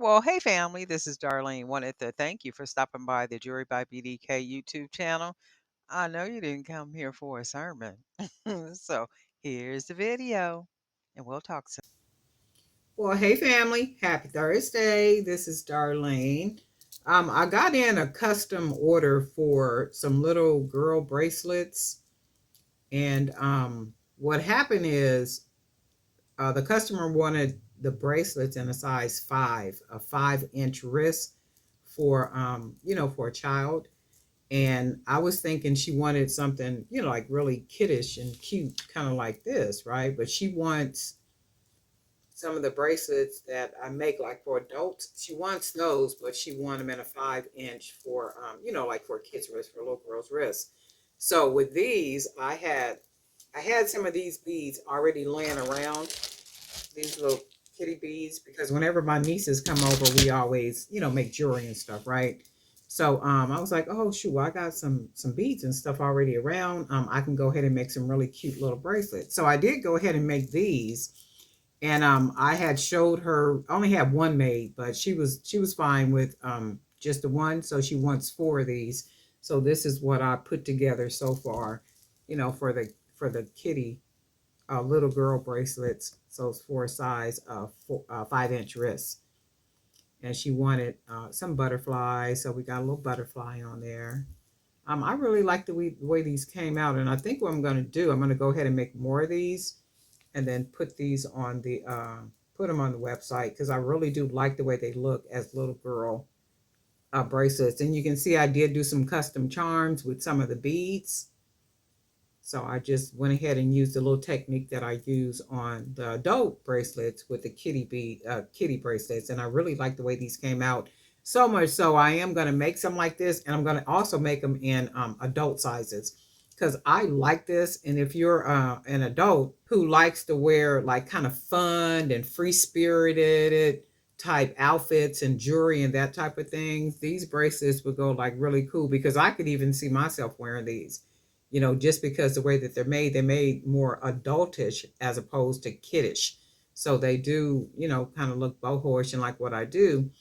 Well, hey family, this is Darlene. Wanted to thank you for stopping by the Jury by BDK YouTube channel. I know you didn't come here for a sermon. So here's the video, and we'll talk soon. Well, hey family, happy Thursday. This is Darlene. I got in a custom order for some little girl bracelets, and what happened is the customer wanted the bracelets in a size 5, a 5-inch wrist for for a child. And I was thinking she wanted something like really kiddish and cute, kind of like this, right? But she wants some of the bracelets that I make like for adults. She wants those, but she wants them in a 5-inch for like for a kid's wrist, for a little girl's wrist. So with these, I had some of these beads already laying around, these little kitty beads, because whenever my nieces come over, we always, make jewelry and stuff, right? So I was like, oh shoot, well, I got some beads and stuff already around. I can go ahead and make some really cute little bracelets. So I did go ahead and make these, and I had showed her. I only had one made, but she was fine with just the one. So she wants 4 of these. So this is what I put together so far, for the kitty little girl bracelets. So it's for a size 5-inch wrist, and she wanted some butterflies. So we got a little butterfly on there. I really like the way these came out, and I think what I'm going to do, I'm going to go ahead and make more of these and then put these on the put them on the website, because I really do like the way they look as little girl bracelets. And you can see I did do some custom charms with some of the beads. So I just went ahead and used a little technique that I use on the adult bracelets with the kitty bracelets, and I really like the way these came out. So much so, I am going to make some like this, and I'm going to also make them in adult sizes, because I like this. And if you're an adult who likes to wear like kind of fun and free spirited type outfits and jewelry and that type of things, these bracelets would go like really cool, because I could even see myself wearing these, just because the way that they're made more adultish as opposed to kiddish. So they do, kind of look boho-ish and like what I do.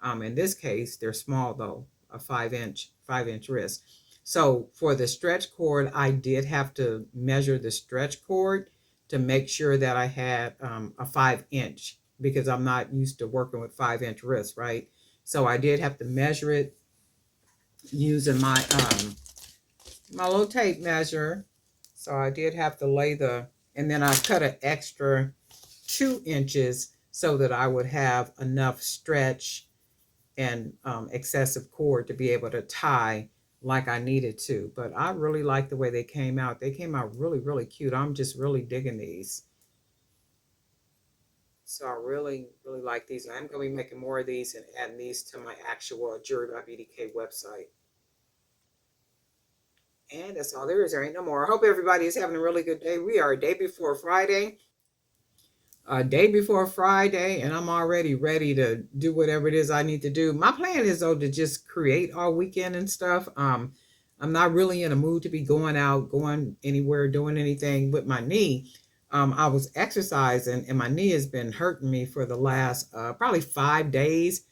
In this case, they're small though, a 5-inch wrist. So for the stretch cord, I did have to measure the stretch cord to make sure that I had a 5-inch, because I'm not used to working with 5-inch wrists, right? So I did have to measure it using my little tape measure. So I did have to and then I cut an extra 2 inches so that I would have enough stretch and excessive cord to be able to tie like I needed to. But I really like the way they came out. They came out really, really cute. I'm just really digging these. So I really, really like these. I'm going to be making more of these and adding these to my actual Jewelry by BDK website. And that's all there is. There ain't no more. I hope everybody is having a really good day. We are a day before Friday. A day before Friday, and I'm already ready to do whatever it is I need to do. My plan is though to just create all weekend and stuff. I'm not really in a mood to be going out, going anywhere, doing anything with my knee. I was exercising, and my knee has been hurting me for the last probably 5 days.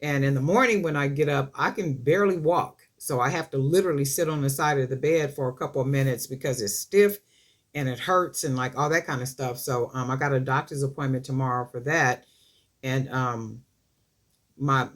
And in the morning when I get up, I can barely walk. So I have to literally sit on the side of the bed for a couple of minutes because it's stiff and it hurts and like all that kind of stuff. So I got a doctor's appointment tomorrow for that. And my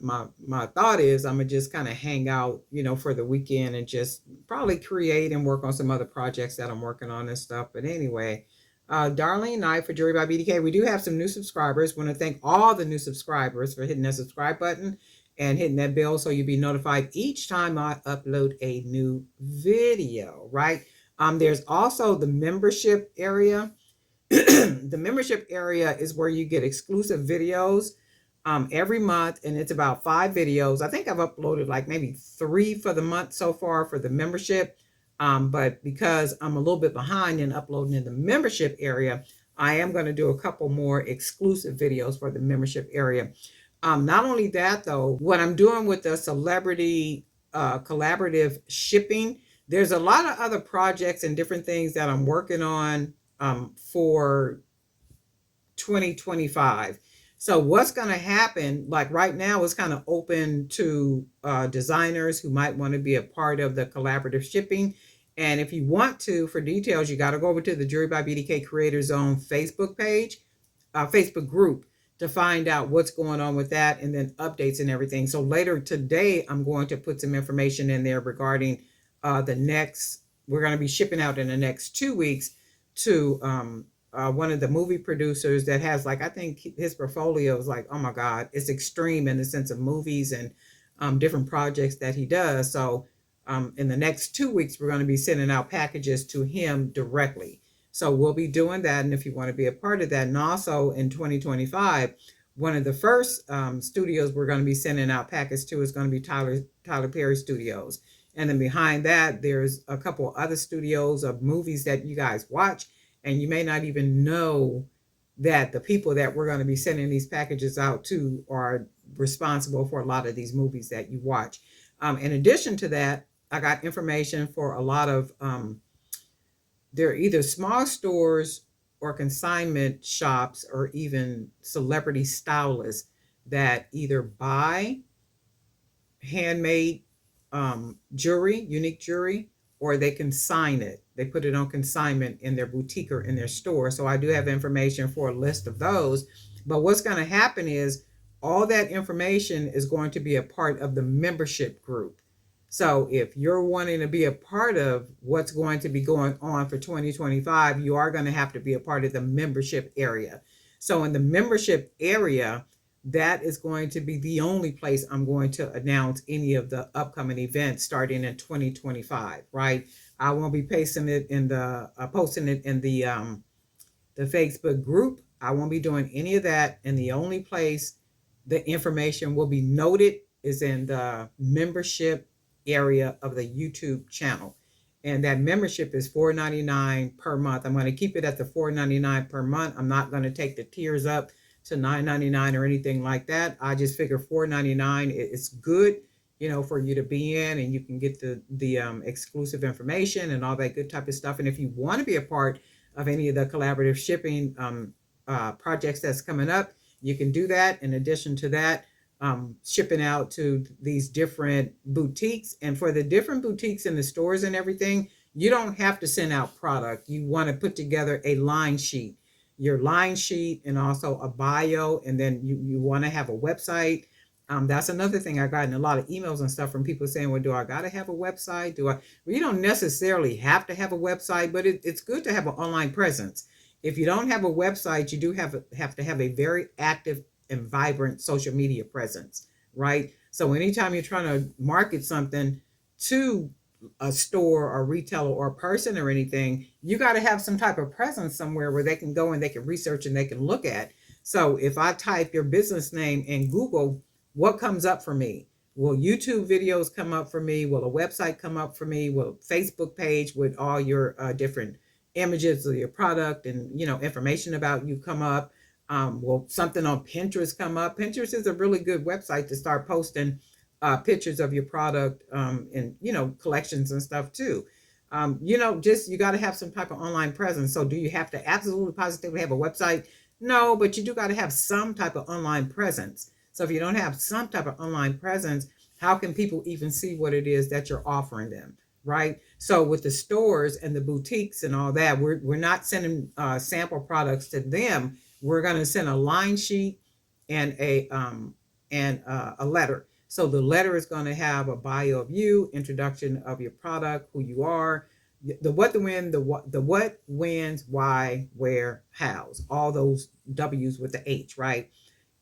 thought is I'm gonna just kind of hang out, for the weekend, and just probably create and work on some other projects that I'm working on and stuff. But anyway, Darlene Knight for Jewelry by BDK. We do have some new subscribers. Want to thank all the new subscribers for hitting that subscribe button and hitting that bell so you'll be notified each time I upload a new video, right? There's also the membership area. The membership area is where you get exclusive videos every month, and it's about 5 videos. I think I've uploaded like maybe 3 for the month so far for the membership. But because I'm a little bit behind in uploading in the membership area, I am going to do a couple more exclusive videos for the membership area. Not only that, though, what I'm doing with the celebrity collaborative shipping, there's a lot of other projects and different things that I'm working on for 2025. So what's going to happen, like right now, is kind of open to designers who might want to be a part of the collaborative shipping. And if you want to, for details, you got to go over to the Jury by BDK Creator Zone Facebook page, Facebook group, to find out what's going on with that and then updates and everything. So later today, I'm going to put some information in there regarding the next, we're going to be shipping out in the next 2 weeks to one of the movie producers that has, like, I think his portfolio is like, oh my God, it's extreme in the sense of movies and different projects that he does. So in the next 2 weeks, we're going to be sending out packages to him directly. So we'll be doing that. And if you want to be a part of that, and also in 2025, one of the first studios we're going to be sending out packets to is going to be Tyler Perry Studios. And then behind that, there's a couple other studios of movies that you guys watch, and you may not even know that the people that we're going to be sending these packages out to are responsible for a lot of these movies that you watch. In addition to that, I got information for a lot of they're either small stores or consignment shops or even celebrity stylists that either buy handmade jewelry, unique jewelry, or they consign it. They put it on consignment in their boutique or in their store. So I do have information for a list of those. But what's going to happen is all that information is going to be a part of the membership group. So if you're wanting to be a part of what's going to be going on for 2025, you are going to have to be a part of the membership area. So in the membership area, that is going to be the only place I'm going to announce any of the upcoming events starting in 2025, right? I won't be pasting it in the posting it in the Facebook group. I won't be doing any of that. And the only place the information will be noted is in the membership area of the YouTube channel. And that membership is $4.99 per month. I'm going to keep it at the $4.99 per month. I'm not going to take the tiers up to $9.99 or anything like that. I just figure $4.99 it's good, for you to be in, and you can get the exclusive information and all that good type of stuff. And if you want to be a part of any of the collaborative shipping projects that's coming up, you can do that. In addition to that, shipping out to these different boutiques, and for the different boutiques in the stores and everything, you don't have to send out product. You want to put together a line sheet, your line sheet, and also a bio, and then you want to have a website. That's another thing. I got in a lot of emails and stuff from people saying, well, do I got to have a website? Well, you don't necessarily have to have a website, but it's good to have an online presence. If you don't have a website, you do have to have a very active and vibrant social media presence, right? So anytime you're trying to market something to a store or retailer or a person or anything, you got to have some type of presence somewhere where they can go and they can research and they can look at. So if I type your business name in Google, what comes up for me? Will YouTube videos come up for me? Will a website come up for me? Will a Facebook page with all your different images of your product and information about you come up? Will something on Pinterest come up? Pinterest is a really good website to start posting pictures of your product and collections and stuff too. Just you got to have some type of online presence. So do you have to absolutely positively have a website? No, but you do got to have some type of online presence. So if you don't have some type of online presence, how can people even see what it is that you're offering them, right? So with the stores and the boutiques and all that, we're not sending sample products to them. We're going to send a line sheet and a letter. So the letter is going to have a bio of you, introduction of your product, who you are, the what, the when, the what, when's, why, where, how's, all those W's with the H, right?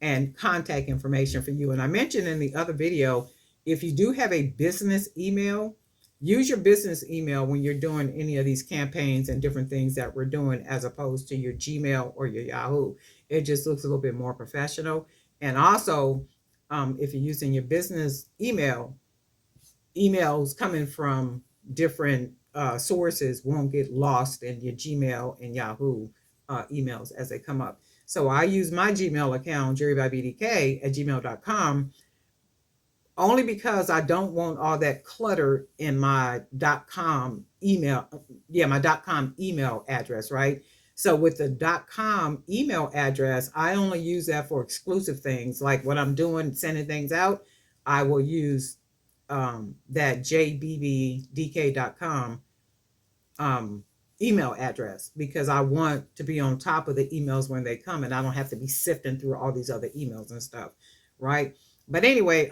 And contact information for you. And I mentioned in the other video, if you do have a business email, use your business email when you're doing any of these campaigns and different things that we're doing, as opposed to your Gmail or your Yahoo. It just looks a little bit more professional. And also, if you're using your business email, emails coming from different sources won't get lost in your Gmail and Yahoo emails as they come up. So I use my Gmail account, jerrybybdk@gmail.com, only because I don't want all that clutter in my .com email. Yeah, my .com email address, right? So with the .com email address, I only use that for exclusive things. Like when I'm doing sending things out, I will use that jbbdk.com um, email address because I want to be on top of the emails when they come, and I don't have to be sifting through all these other emails and stuff, right? But anyway,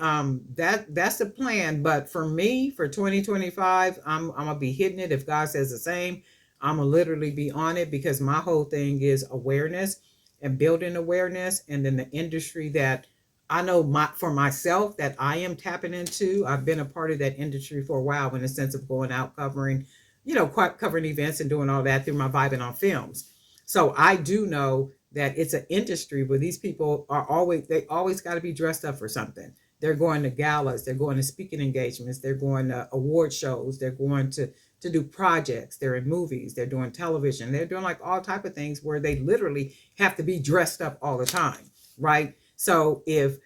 that's the plan. But for me, for 2025, I'm gonna be hitting it if God says the same. I'm gonna literally be on it because my whole thing is awareness and building awareness, and then the industry that I know for myself that I am tapping into. I've been a part of that industry for a while in the sense of going out covering, covering events and doing all that through my Vibenonfilms. So I do know that it's an industry where these people they always got to be dressed up for something. They're going to galas, they're going to speaking engagements, they're going to award shows, they're going to do projects, they're in movies, they're doing television, they're doing like all type of things where they literally have to be dressed up all the time, right? So if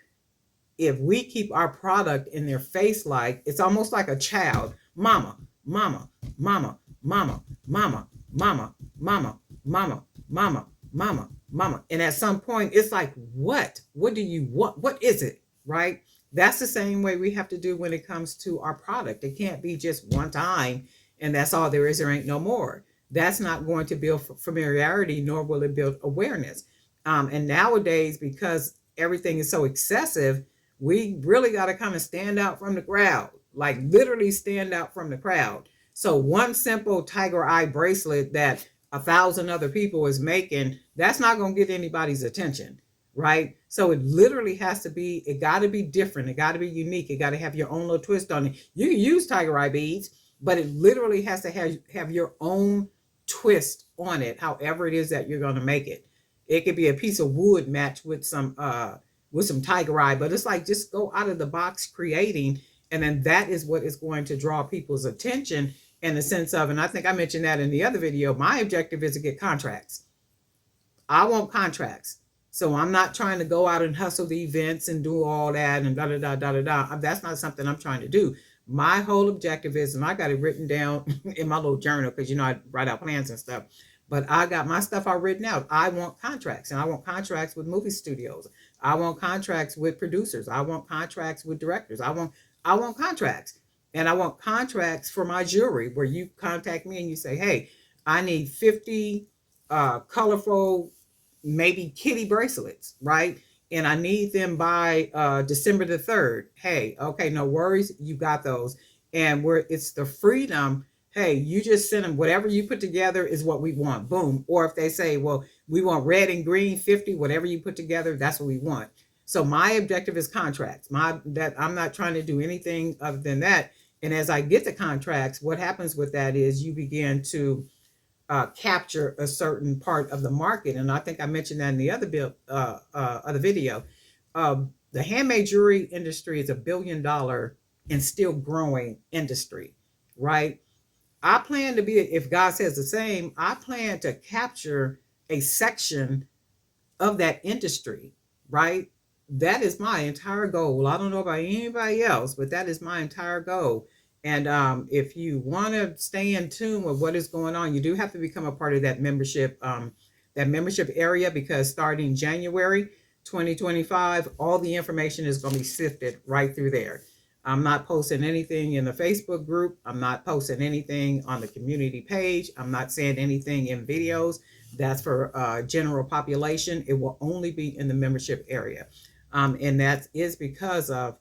we keep our product in their face, like it's almost like a child, mama, mama, mama, mama, mama, mama, mama, mama, mama, mama, mama. And at some point it's like, what do you want? What is it? Right? That's the same way we have to do when it comes to our product. It can't be just one time and that's all there is. There ain't no more. That's not going to build familiarity, nor will it build awareness. And nowadays, because everything is so excessive, we really got to kind of stand out from the crowd, like literally stand out from the crowd. So one simple tiger eye bracelet that 1,000 other people is making, that's not going to get anybody's attention, right? So it literally has to be, it got to be different. It got to be unique. It got to have your own little twist on it. You can use tiger eye beads, but it literally has to have your own twist on it, however it is that you're going to make it. It could be a piece of wood matched with some tiger eye, but it's like just go out of the box creating, and then that is what is going to draw people's attention in the sense of, and I think I mentioned that in the other video, my objective is to get contracts. I want contracts. So I'm not trying to go out and hustle the events and do all that and da da da da da da. That's not something I'm trying to do. My whole objective is, and I got it written down in my little journal because I write out plans and stuff. But I got my stuff all written out. I want contracts, and I want contracts with movie studios. I want contracts with producers. I want contracts with directors. I want contracts, and I want contracts for my jewelry where you contact me and you say, hey, I need 50 colorful, maybe kitty bracelets, right? And I need them by December the 3rd. Hey, okay, no worries. You got those. And where it's the freedom, hey, you just send them whatever you put together is what we want. Boom. Or if they say, well, we want red and green 50, whatever you put together, that's what we want. So my objective is contracts. That I'm not trying to do anything other than that. And as I get the contracts, what happens with that is you begin to capture a certain part of the market. And I think I mentioned that in the other video. The handmade jewelry industry is $1 billion and still growing industry, right? I plan to be, if God says the same, I plan to capture a section of that industry, right? That is my entire goal. I don't know about anybody else, but that is my entire goal. And if you want to stay in tune with what is going on, you do have to become a part of that membership area, because starting January 2025, all the information is going to be sifted right through there. I'm not posting anything in the Facebook group. I'm not posting anything on the community page. I'm not saying anything in videos. That's for general population. It will only be in the membership area. And that is because of,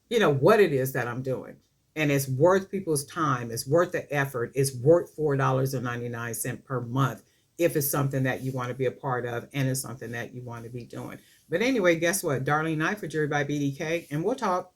what it is that I'm doing. And it's worth people's time. It's worth the effort. It's worth $4.99 per month if it's something that you want to be a part of and it's something that you want to be doing. But anyway, guess what? Darlene Knight for Jury by BDK, and we'll talk.